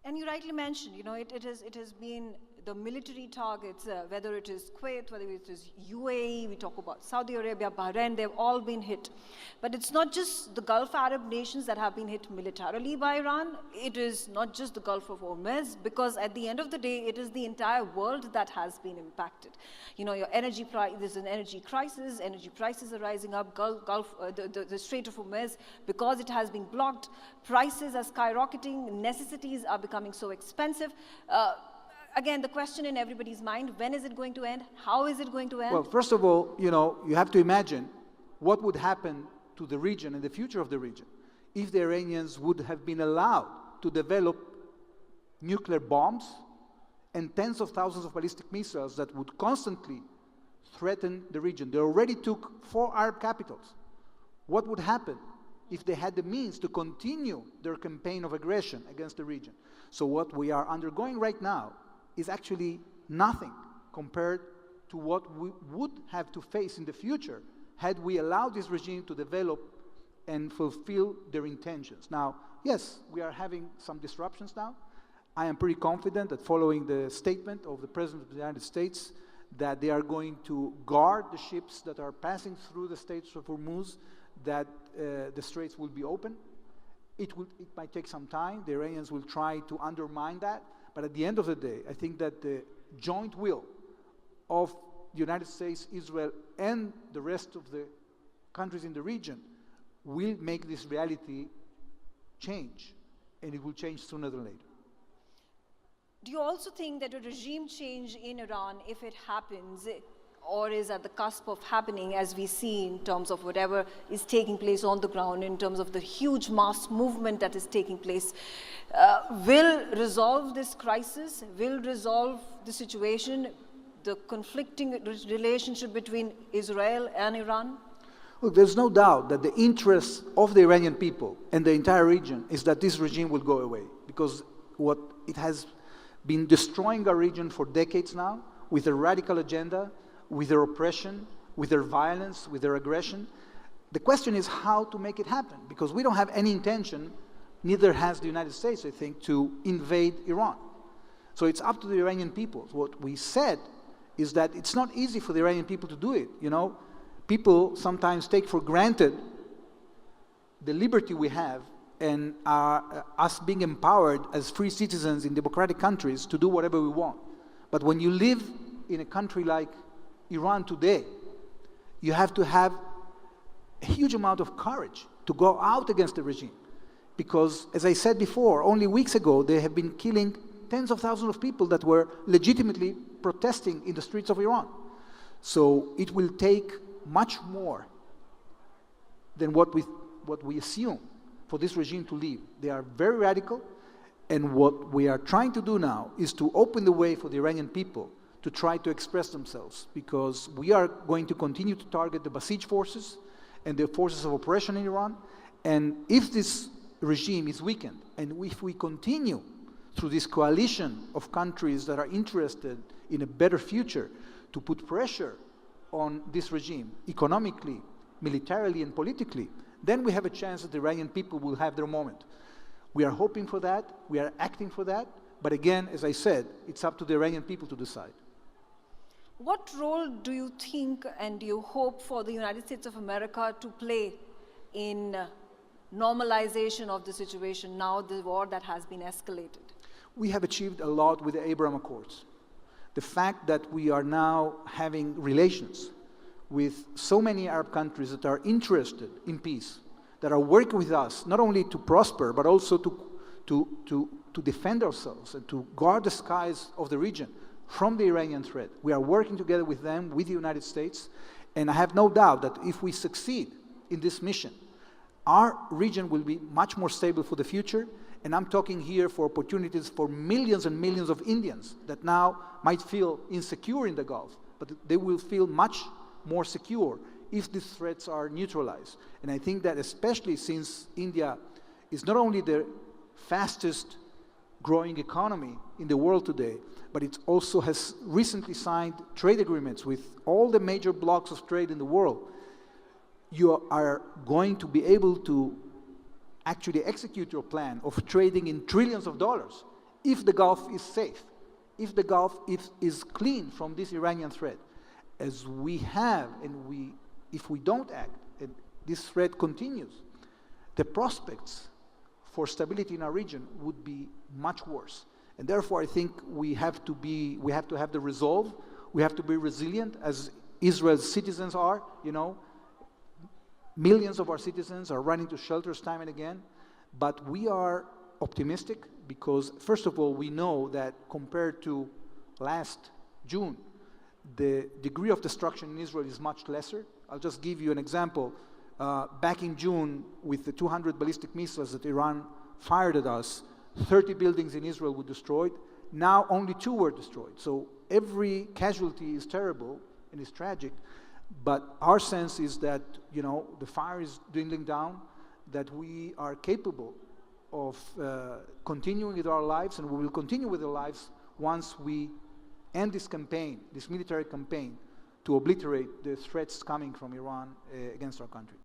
And you rightly mentioned, it has been the military targets, whether it is Kuwait, whether it is UAE, we talk about Saudi Arabia, Bahrain, they've all been hit. But it's not just the Gulf Arab nations that have been hit militarily by Iran. It is not just the Gulf of Hormuz, because at the end of the day, it is the entire world that has been impacted. Your energy price, there's an energy crisis, energy prices are rising up, the Strait of Hormuz, because it has been blocked, prices are skyrocketing, necessities are becoming so expensive. Again, the question in everybody's mind, when is it going to end? How is it going to end? Well, first of all, you have to imagine what would happen to the region and the future of the region if the Iranians would have been allowed to develop nuclear bombs and tens of thousands of ballistic missiles that would constantly threaten the region. They already took 4 Arab capitals. What would happen if they had the means to continue their campaign of aggression against the region? So what we are undergoing right now is actually nothing compared to what we would have to face in the future had we allowed this regime to develop and fulfill their intentions. Now, yes, we are having some disruptions now. I am pretty confident that following the statement of the President of the United States that they are going to guard the ships that are passing through the Straits of Hormuz, that the straits will be open. It might take some time. The Iranians will try to undermine that. But at the end of the day, I think that the joint will of the United States, Israel, and the rest of the countries in the region will make this reality change, and it will change sooner than later. Do you also think that a regime change in Iran, if it happens, or is at the cusp of happening, as we see in terms of whatever is taking place on the ground, in terms of the huge mass movement that is taking place, will resolve this crisis, will resolve the situation, the conflicting relationship between Israel and Iran? Look, there's no doubt that the interest of the Iranian people and the entire region is that this regime will go away, because what it has been destroying our region for decades now with a radical agenda, with their oppression, with their violence, with their aggression. The question is how to make it happen, because we don't have any intention, neither has the United States, I think, to invade Iran. So it's up to the Iranian people. What we said is that it's not easy for the Iranian people to do it. People sometimes take for granted the liberty we have and us being empowered as free citizens in democratic countries to do whatever we want. But when you live in a country like Iran today, you have to have a huge amount of courage to go out against the regime. Because, as I said before, only weeks ago, they have been killing tens of thousands of people that were legitimately protesting in the streets of Iran. So it will take much more than what we assume for this regime to leave. They are very radical, and what we are trying to do now is to open the way for the Iranian people to try to express themselves, because we are going to continue to target the Basij forces and the forces of oppression in Iran. And if this regime is weakened, and if we continue through this coalition of countries that are interested in a better future to put pressure on this regime, economically, militarily, and politically, then we have a chance that the Iranian people will have their moment. We are hoping for that, we are acting for that, but again, as I said, it's up to the Iranian people to decide. What role do you think and do you hope for the United States of America to play in normalization of the situation now, the war that has been escalated? We have achieved a lot with the Abraham Accords. The fact that we are now having relations with so many Arab countries that are interested in peace, that are working with us, not only to prosper, but also to defend ourselves and to guard the skies of the region from the Iranian threat. We are working together with them, with the United States, and I have no doubt that if we succeed in this mission, our region will be much more stable for the future. And I'm talking here for opportunities for millions and millions of Indians that now might feel insecure in the Gulf, but they will feel much more secure if these threats are neutralized. And I think that especially since India is not only the fastest growing economy in the world today, but it also has recently signed trade agreements with all the major blocks of trade in the world. You are going to be able to actually execute your plan of trading in trillions of dollars if the Gulf is safe, if the Gulf is clean from this Iranian threat, as we have, and if we don't act, and this threat continues, the prospects for stability in our region would be much worse. And therefore, I think we have to have the resolve, we have to be resilient, as Israel's citizens are, you know. Millions of our citizens are running to shelters time and again, but we are optimistic because, first of all, we know that compared to last June, the degree of destruction in Israel is much lesser. I'll just give you an example. Back in June, with the 200 ballistic missiles that Iran fired at us, 30 buildings in Israel were destroyed. Now only 2 were destroyed. So every casualty is terrible and is tragic, but our sense is that, you know, the fire is dwindling down, that we are capable of continuing with our lives, and we will continue with our lives once we end this campaign, this military campaign, to obliterate the threats coming from Iran against our country.